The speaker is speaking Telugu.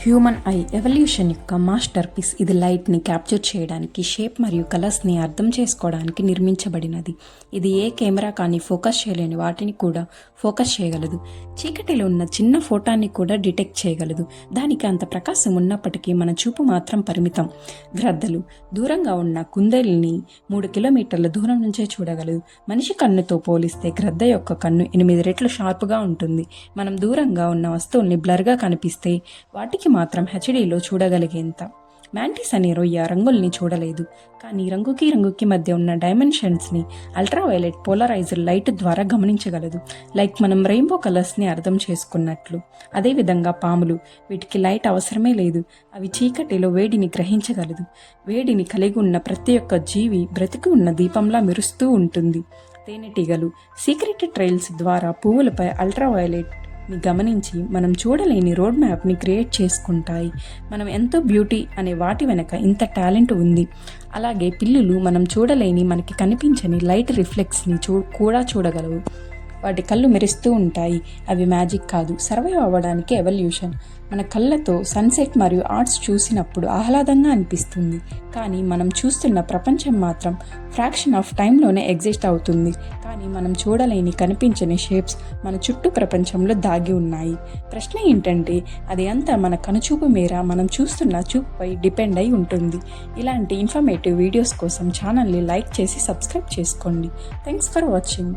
హ్యూమన్ ఐ ఎవల్యూషన్ యొక్క మాస్టర్ పీస్. ఇది లైట్ని క్యాప్చర్ చేయడానికి, షేప్ మరియు కలర్స్ని అర్థం చేసుకోవడానికి నిర్మించబడినది. ఇది ఏ కెమెరా కానీ ఫోకస్ చేయలేని వాటిని కూడా ఫోకస్ చేయగలదు. చీకటిలో ఉన్న చిన్న ఫోటాన్ని కూడా డిటెక్ట్ చేయగలదు. దానికి అంత ప్రకాశం ఉన్నప్పటికీ మన చూపు మాత్రం పరిమితం. గ్రద్దలు దూరంగా ఉన్న కుందేలుని 3 కిలోమీటర్ల దూరం నుంచే చూడగలదు. మనిషి కన్నుతో పోలిస్తే గ్రద్ద యొక్క కన్ను 8 రెట్లు షార్ప్గా ఉంటుంది. మనం దూరంగా ఉన్న వస్తువుల్ని బ్లర్గా కనిపిస్తే వాటికి మాత్రం హెచ్డీలో చూడగలిగేంత. మ్యాంటిస్ అనే రొయ్య రంగుల్ని చూడలేదు, కానీ రంగుకి మధ్య ఉన్న డైమెన్షన్స్ని అల్ట్రావైలెట్ పోలరైజ్డ్ లైట్ ద్వారా గమనించగలదు. లైక్ మనం రెయిన్బో కలర్స్ని అర్థం చేసుకున్నట్లు. అదేవిధంగా పాములు, వీటికి లైట్ అవసరమే లేదు. అవి చీకటిలో వేడిని గ్రహించగలదు. వేడిని కలిగి ఉన్న ప్రతి ఒక్క జీవి బ్రతికి ఉన్న దీపంలా మెరుస్తూ ఉంటుంది. తేనెటీగలు సీక్రెట్ ట్రైల్స్ ద్వారా పువ్వులపై అల్ట్రావైలెట్ని గమనించి మనం చూడలేని రోడ్ మ్యాప్ని క్రియేట్ చేసుకుంటాయి. మనం ఎంతో బ్యూటీ అనే వాటి వెనక ఇంత టాలెంట్ ఉంది. అలాగే పిల్లులు మనం చూడలేని, మనకి కనిపించని లైట్ రిఫ్లెక్స్ని కూడా చూడగలవు. వాటి కళ్ళు మెరుస్తూ ఉంటాయి. అవి మ్యాజిక్ కాదు, సర్వైవ్ అవ్వడానికి ఎవల్యూషన్. మన కళ్ళతో సన్సెట్ మరియు ఆర్ట్స్ చూసినప్పుడు ఆహ్లాదంగా అనిపిస్తుంది, కానీ మనం చూస్తున్న ప్రపంచం మాత్రం ఫ్రాక్షన్ ఆఫ్ టైంలోనే ఎగ్జిస్ట్ అవుతుంది. కానీ మనం చూడలేని, కనిపించని షేప్స్ మన చుట్టూ ప్రపంచంలో దాగి ఉన్నాయి. ప్రశ్న ఏంటంటే, అది అంతా మన కనుచూపు మేర మనం చూస్తున్న చూపుపై డిపెండ్ అయి ఉంటుంది. ఇలాంటి ఇన్ఫర్మేటివ్ వీడియోస్ కోసం ఛానల్ని లైక్ చేసి సబ్స్క్రైబ్ చేసుకోండి. Thanks for watching.